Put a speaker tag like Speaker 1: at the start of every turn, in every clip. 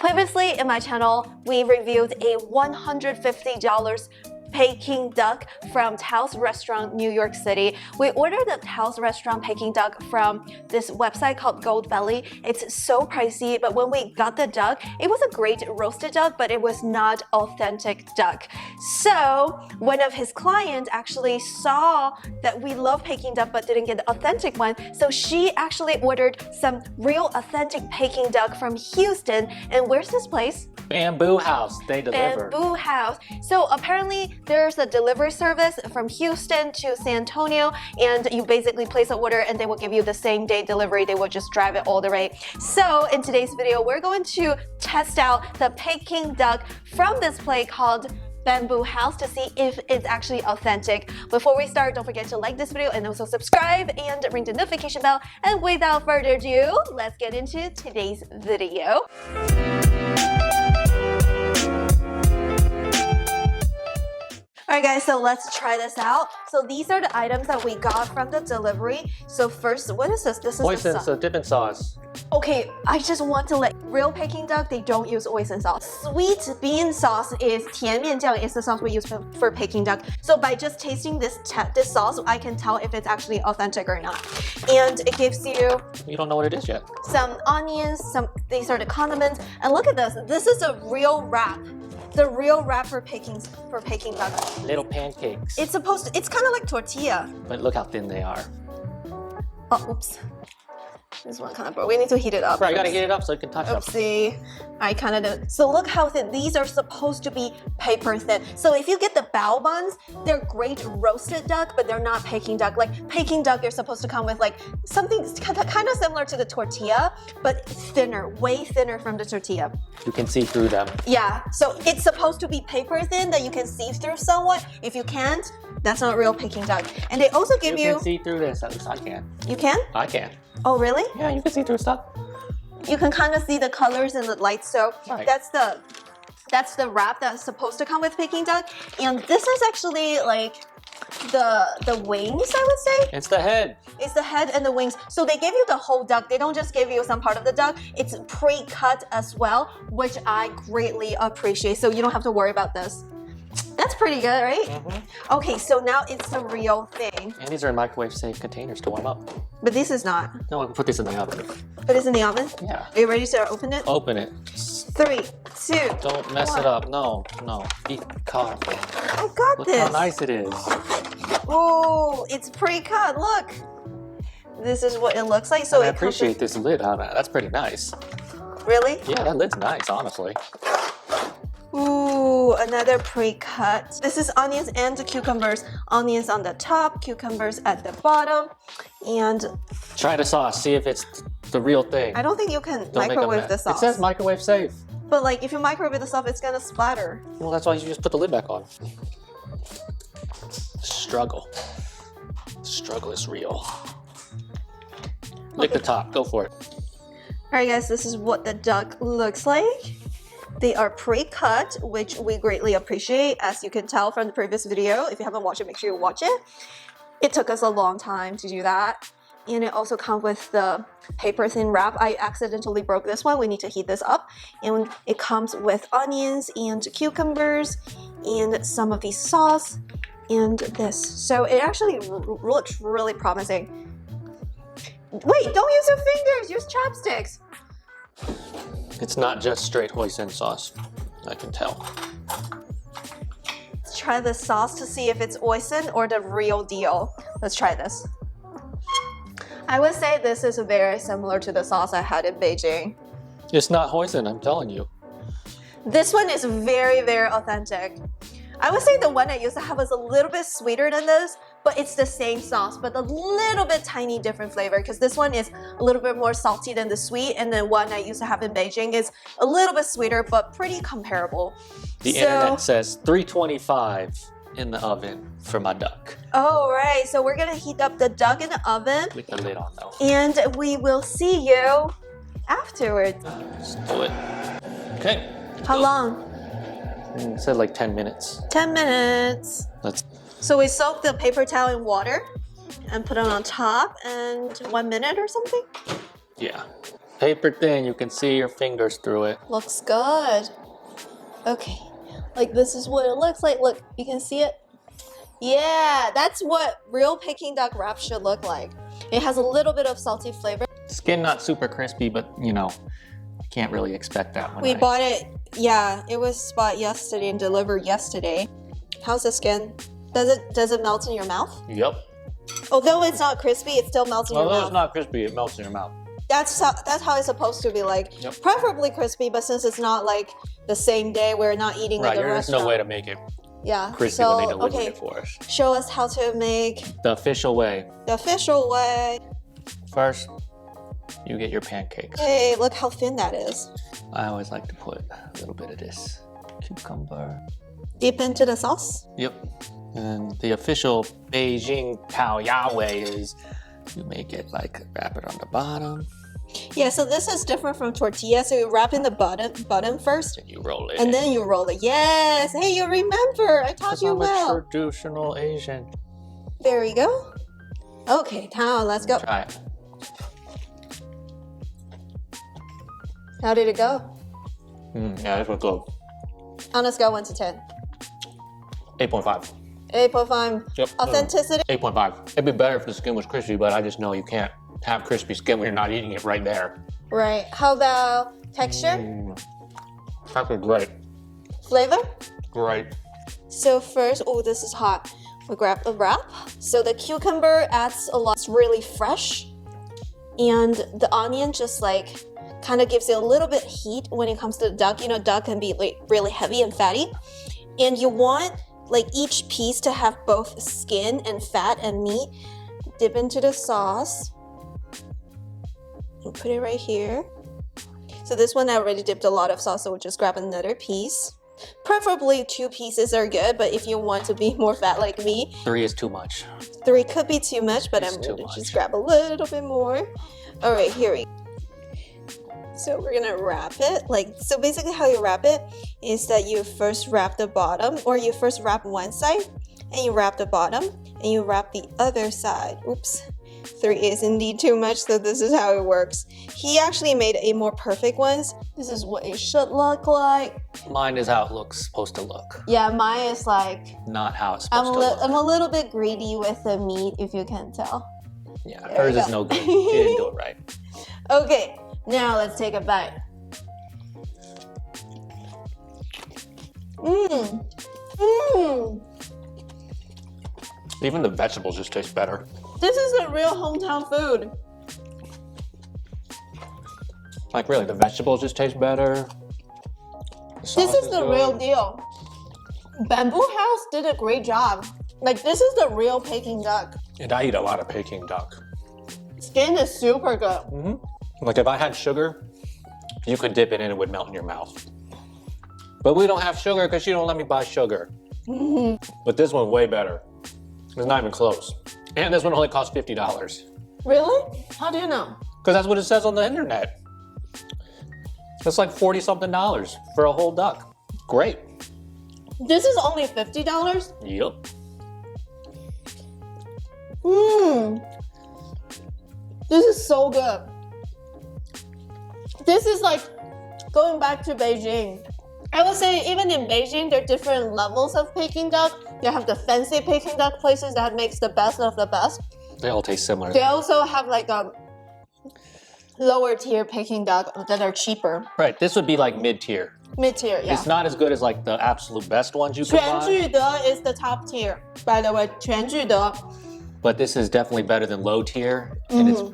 Speaker 1: Previously in my channel, we reviewed a $150 Peking duck from Tao's Restaurant, New York City. We ordered the Tao's Restaurant Peking duck from this website called Gold Belly. It's so pricey, but when we got the duck, it was a great roasted duck, but it was not authentic duck. So one of his clients actually saw that we love Peking duck but didn't get the authentic one. So she actually ordered some real authentic Peking duck from Houston. And where's this place?
Speaker 2: Bamboo House. They deliver.
Speaker 1: Bamboo House. So apparently there's a delivery service from Houston to San Antonio, and you basically place an order and they will give you the same day delivery. They will just drive it all the way. So in today's video, we're going to test out the Peking duck from this place called Bamboo House to see if it's actually authentic. Before we start, don't forget to like this video and also subscribe and ring the notification bell. And without further ado, let's get into today's video. Alright guys, so let's try this out. So these are the items that we got from the delivery. So first, what is this? This is
Speaker 2: Hoisin, so dipping sauce.
Speaker 1: Okay, I just want to let real Peking duck, they don't use hoisin sauce. Sweet bean sauce is 甜面酱 is the sauce we use for Peking duck. So by just tasting this sauce, I can tell if it's actually authentic or not. And it gives you...
Speaker 2: You don't know what it is yet.
Speaker 1: Some onions, these are the condiments. And look at this. This is a real wrap. The real wrap for Peking duck.
Speaker 2: Little pancakes.
Speaker 1: It's kind of like tortilla.
Speaker 2: But look how thin they are.
Speaker 1: Oh, oops. This one kind of broke. We need to heat it up.
Speaker 2: Right, you gotta heat it up so you can touch them.
Speaker 1: Oopsie. I kind of did. So look how thin. These are supposed to be paper thin. So if you get the bao buns, they're great roasted duck, but they're not Peking duck. Like Peking duck, you're supposed to come with like something kind of similar to the tortilla, but thinner, way thinner from the tortilla.
Speaker 2: You can see through them.
Speaker 1: Yeah, so it's supposed to be paper thin that you can see through somewhat. If you can't, that's not real Peking duck. And they also give you...
Speaker 2: You can see through this, at least I can.
Speaker 1: You can?
Speaker 2: I can.
Speaker 1: Oh, really?
Speaker 2: Yeah, you can see through stuff.
Speaker 1: You can kind of see the colors and the lights. So
Speaker 2: right.
Speaker 1: That's the wrap that's supposed to come with Peking duck. And this is actually like the wings, I would say.
Speaker 2: It's the head.
Speaker 1: It's the head and the wings. So they give you the whole duck. They don't just give you some part of the duck. It's pre-cut as well, which I greatly appreciate. So you don't have to worry about this. That's pretty good, right? Mm-hmm. Okay, so now it's the real thing.
Speaker 2: And these are in microwave-safe containers to warm up.
Speaker 1: But this is not.
Speaker 2: No, I can put this in the oven.
Speaker 1: Put this in the oven?
Speaker 2: Yeah.
Speaker 1: Are you ready to open it?
Speaker 2: Open it.
Speaker 1: 3, 2,
Speaker 2: Don't mess
Speaker 1: 1.
Speaker 2: it up. No. Be calm.
Speaker 1: I got
Speaker 2: Look
Speaker 1: this.
Speaker 2: how nice it is.
Speaker 1: Oh, it's pre-cut. Look. This is what it looks like. So
Speaker 2: I appreciate this lid on it. That's pretty nice.
Speaker 1: Really?
Speaker 2: Yeah, that lid's nice, honestly.
Speaker 1: Ooh, another pre-cut. This is onions and cucumbers. Onions on the top, cucumbers at the bottom. And
Speaker 2: try the sauce, see if it's the real thing.
Speaker 1: I don't think you can microwave the sauce.
Speaker 2: It says microwave safe.
Speaker 1: But like if you microwave the sauce, it's gonna splatter.
Speaker 2: Well, that's why you just put the lid back on. Struggle. Struggle is real. Lick the top, go for it.
Speaker 1: Alright guys, this is what the duck looks like. They are pre-cut, which we greatly appreciate, as you can tell from the previous video. If you haven't watched it, make sure you watch it. It took us a long time to do that. And it also comes with the paper thin wrap. I accidentally broke this one. We need to heat this up. And it comes with onions and cucumbers and some of the sauce and this. So it actually looks really promising. Wait, don't use your fingers, use chopsticks.
Speaker 2: It's not just straight hoisin sauce, I can tell.
Speaker 1: Let's try the sauce to see if it's hoisin or the real deal. Let's try this. I would say this is very similar to the sauce I had in Beijing.
Speaker 2: It's not hoisin, I'm telling you.
Speaker 1: This one is very, very authentic. I would say the one I used to have was a little bit sweeter than this, but it's the same sauce, but a little bit tiny different flavor, because this one is a little bit more salty than the sweet, and the one I used to have in Beijing is a little bit sweeter, but pretty comparable.
Speaker 2: The internet says 325 in the oven for my duck.
Speaker 1: Oh, right. So we're gonna heat up the duck in the oven.
Speaker 2: With the lid on though.
Speaker 1: And we will see you afterwards.
Speaker 2: Let's do it. Okay.
Speaker 1: How long?
Speaker 2: It said like 10 minutes.
Speaker 1: 10 minutes. So we soak the paper towel in water and put it on top, and 1 minute or something?
Speaker 2: Yeah. paper thin. You can see your fingers through it.
Speaker 1: Looks good. Okay, like this is what it looks like. Look, you can see it. Yeah, that's what real Peking duck wrap should look like. It has a little bit of salty flavor.
Speaker 2: Skin not super crispy, but you know, can't really expect that when
Speaker 1: We bought it, yeah, it was bought yesterday and delivered yesterday. How's the skin? Does it melt in your mouth?
Speaker 2: Yep.
Speaker 1: Although it's not crispy, it still melts in your
Speaker 2: Although
Speaker 1: mouth.
Speaker 2: it's not crispy, it melts in your mouth.
Speaker 1: That's how it's supposed to be like.
Speaker 2: Yep.
Speaker 1: Preferably crispy, but since it's not like the same day, we're not eating at the
Speaker 2: There's
Speaker 1: restaurant.
Speaker 2: no way to make it
Speaker 1: Yeah.
Speaker 2: crispy
Speaker 1: So,
Speaker 2: when they deliver
Speaker 1: okay,
Speaker 2: it for us.
Speaker 1: show us how to make
Speaker 2: The official way.
Speaker 1: the official way.
Speaker 2: First, you get your pancakes.
Speaker 1: Hey, look how thin that is.
Speaker 2: I always like to put a little bit of this cucumber.
Speaker 1: Dip into the sauce.
Speaker 2: Yep. And the official Beijing Pao way is you make it like wrap it on the bottom.
Speaker 1: Yeah, so this is different from tortilla. So you wrap in the bottom first,
Speaker 2: And you roll it.
Speaker 1: and then you roll it. Yes. Hey, you remember? I taught you
Speaker 2: I'm
Speaker 1: well.
Speaker 2: a traditional Asian.
Speaker 1: There you go. Okay, now let's go.
Speaker 2: Try it.
Speaker 1: How did it go?
Speaker 2: Yeah, this was good.
Speaker 1: On a scale 1 to 10.
Speaker 2: 8.5.
Speaker 1: 8.5.
Speaker 2: Yep.
Speaker 1: Authenticity.
Speaker 2: 8.5. It'd be better if the skin was crispy, but I just know you can't have crispy skin when you're not eating it right there.
Speaker 1: Right. How about texture?
Speaker 2: That's great.
Speaker 1: Flavor?
Speaker 2: Great.
Speaker 1: So first, oh, this is hot. We grab the wrap. So the cucumber adds a lot. It's really fresh. And the onion just like kind of gives it a little bit heat when it comes to the duck. You know, duck can be like really heavy and fatty. And you want like each piece to have both skin and fat and meat. Dip into the sauce. And put it right here. So this one I already dipped a lot of sauce, so we'll just grab another piece. Preferably 2 pieces are good, but if you want to be more fat like me,
Speaker 2: 3 is too much.
Speaker 1: 3 could be too much, but
Speaker 2: It's
Speaker 1: I'm
Speaker 2: too
Speaker 1: going to
Speaker 2: much.
Speaker 1: just grab a little bit more. All right, here we go. So we're gonna wrap it. So basically how you wrap it is that you first wrap the bottom, or you first wrap one side, and you wrap the bottom, and you wrap the other side. Oops. 3 is indeed too much, so this is how it works. He actually made a more perfect ones. This is what it should look like.
Speaker 2: Mine is how it looks supposed to look,
Speaker 1: Yeah, mine is like,
Speaker 2: not how it's supposed to look.
Speaker 1: I'm a little bit greedy with the meat, if you can tell.
Speaker 2: Yeah,
Speaker 1: There
Speaker 2: hers
Speaker 1: you
Speaker 2: is
Speaker 1: go.
Speaker 2: no good. She didn't do it right.
Speaker 1: Okay, now let's take a bite. Mmm. Mmm.
Speaker 2: Even the vegetables just taste better.
Speaker 1: This is the real hometown food.
Speaker 2: Like really, the vegetables just taste better.
Speaker 1: This is the real deal. Bamboo House did a great job. Like, this is the real Peking duck.
Speaker 2: And I eat a lot of Peking duck.
Speaker 1: Skin is super good.
Speaker 2: Like if I had sugar, you could dip it in, it would melt in your mouth. But we don't have sugar because she don't let me buy sugar. But this one's way better. It's not even close. And this one only costs $50.
Speaker 1: Really? How do you know?
Speaker 2: Because that's what it says on the internet. It's like $40-something for a whole duck. Great.
Speaker 1: This is only $50?
Speaker 2: Yep.
Speaker 1: Mmm. This is so good. This is like going back to Beijing. I would say even in Beijing, there are different levels of Peking duck. They have the fancy Peking duck places that makes the best of the best.
Speaker 2: They all taste similar.
Speaker 1: They also have like a lower tier Peking duck that are cheaper.
Speaker 2: Right, this would be like mid-tier.
Speaker 1: Mid-tier, yeah.
Speaker 2: It's not as good as like the absolute best ones you can buy.
Speaker 1: 全聚德 is the top tier. By the way, 全聚德.
Speaker 2: But this is definitely better than low tier. And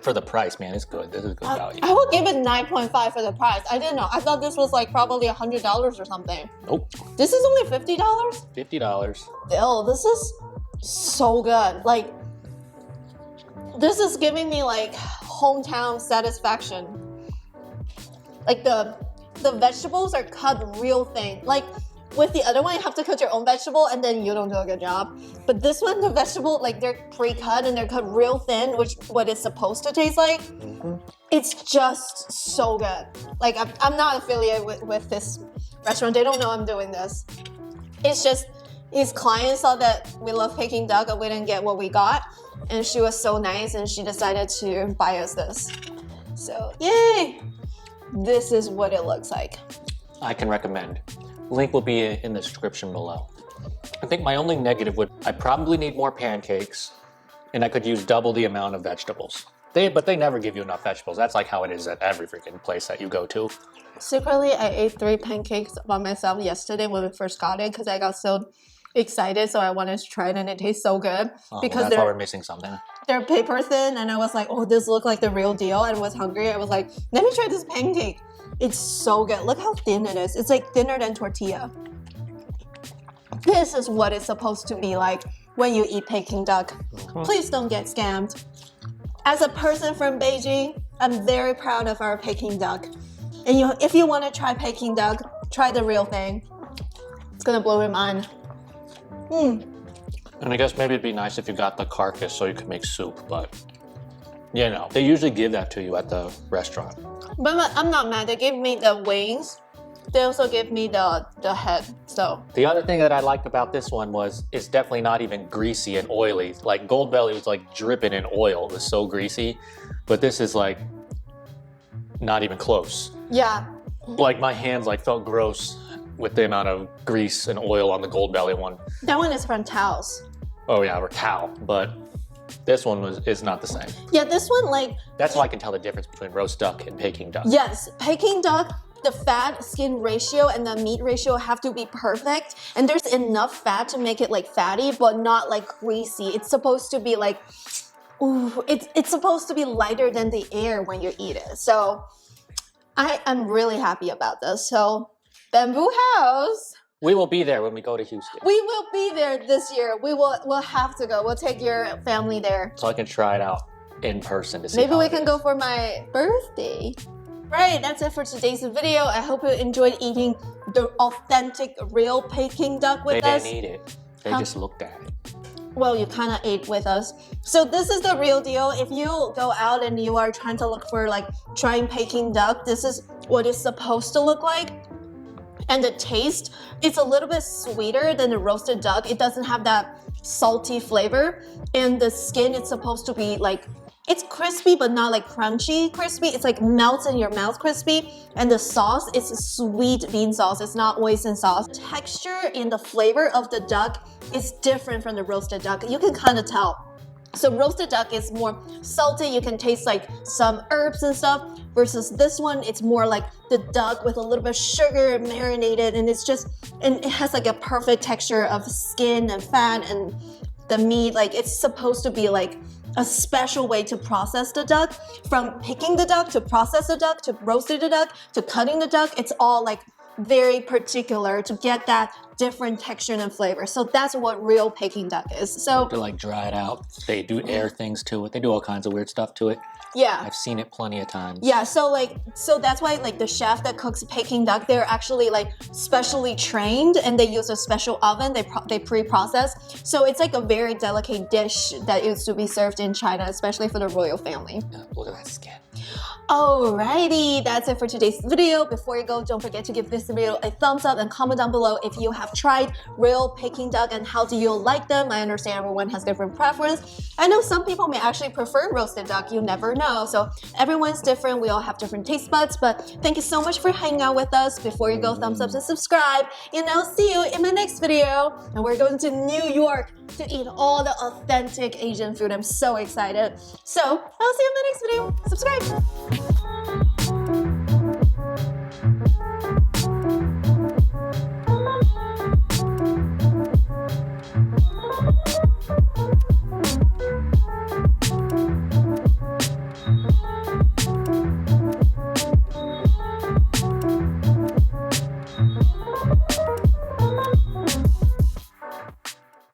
Speaker 2: for the price, man, it's good. This is good value.
Speaker 1: I would give it 9.5 for the price. I didn't know. I thought this was like probably $100 or something.
Speaker 2: Nope.
Speaker 1: This is only $50?
Speaker 2: $50.
Speaker 1: Ew, this is so good. Like, this is giving me like hometown satisfaction. Like the vegetables are cut real thin. Like with the other one, you have to cut your own vegetable and then you don't do a good job. But this one, the vegetable, like they're pre-cut and they're cut real thin, which what it's supposed to taste like. It's just so good. Like I'm not affiliated with this restaurant. They don't know I'm doing this. It's just his client saw that we love Peking duck and we didn't get what we got. And she was so nice and she decided to buy us this. So yay! This is what it looks like.
Speaker 2: I can recommend. Link will be in the description below. I think my only negative would, I probably need more pancakes and I could use double the amount of vegetables. But they never give you enough vegetables. That's like how it is at every freaking place that you go to.
Speaker 1: Secretly, I ate 3 pancakes by myself yesterday when we first got it because I got so excited, so I wanted to try it and it tastes so good. Because
Speaker 2: that's why we're missing something.
Speaker 1: They're paper thin and I was like, oh, this looks like the real deal. And I was hungry. I was like, let me try this pancake. It's so good. Look how thin it is. It's like thinner than tortilla. This is what it's supposed to be like when you eat Peking duck. Please don't get scammed. As a person from Beijing, I'm very proud of our Peking duck. And if you want to try Peking duck, try the real thing. It's gonna blow your mind.
Speaker 2: And I guess maybe it'd be nice if you got the carcass so you could make soup, but you know, they usually give that to you at the restaurant.
Speaker 1: But I'm not mad. They gave me the wings. They also gave me the head, so.
Speaker 2: The other thing that I liked about this one was it's definitely not even greasy and oily. Like Goldbelly was like dripping in oil. It was so greasy. But this is like not even close.
Speaker 1: Yeah.
Speaker 2: Like my hands like felt gross with the amount of grease and oil on the Goldbelly one.
Speaker 1: That one is from Tao's.
Speaker 2: Oh yeah, or Tao, but this one is not the same.
Speaker 1: Yeah, this one like...
Speaker 2: That's how I can tell the difference between roast duck and Peking duck.
Speaker 1: Yes, Peking duck, the fat skin ratio and the meat ratio have to be perfect. And there's enough fat to make it like fatty, but not like greasy. It's supposed to be like, ooh, it's supposed to be lighter than the air when you eat it. So I am really happy about this. So Bamboo House.
Speaker 2: We will be there when we go to Houston.
Speaker 1: We will be there this year. We'll have to go. We'll take your family there.
Speaker 2: So I can try it out in person to see.
Speaker 1: Maybe we can go for my birthday. Right, that's it for today's video. I hope you enjoyed eating the authentic, real Peking duck with us.
Speaker 2: They didn't eat it. They just looked at it.
Speaker 1: Well, you kind of ate with us. So this is the real deal. If you go out and you are trying to look for like trying Peking duck, this is what it's supposed to look like. And the taste, it's a little bit sweeter than the roasted duck. It doesn't have that salty flavor. And the skin, it's supposed to be like, it's crispy, but not like crunchy crispy. It's like melts in your mouth crispy. And the sauce is sweet bean sauce. It's not hoisin sauce. The texture and the flavor of the duck is different from the roasted duck. You can kind of tell. So roasted duck is more salty. You can taste like some herbs and stuff. Versus this one, it's more like the duck with a little bit of sugar marinated. And it's just, and it has like a perfect texture of skin and fat and the meat. Like it's supposed to be like a special way to process the duck. From picking the duck to process the duck to roasting the duck to cutting the duck, it's all like very particular to get that different texture and flavor. So that's what real Peking duck is. So
Speaker 2: to like dry it out, they do air things to it. They do all kinds of weird stuff to it.
Speaker 1: Yeah,
Speaker 2: I've seen it plenty of times.
Speaker 1: Yeah, so that's why like the chef that cooks Peking duck, they're actually like specially trained and they use a special oven. They pre-process. So it's like a very delicate dish that is to be served in China, especially for the royal family.
Speaker 2: Yeah, look at that skin.
Speaker 1: Alrighty, that's it for today's video. Before you go, don't forget to give this video a thumbs up and comment down below if you have tried real Peking duck and how do you like them. I understand everyone has different preference. I know some people may actually prefer roasted duck. You never know. So everyone's different. We all have different taste buds. But thank you so much for hanging out with us. Before you go, thumbs up and subscribe. And I'll see you in my next video. And we're going to New York to eat all the authentic Asian food. I'm so excited. So I'll see you in my next video. Subscribe.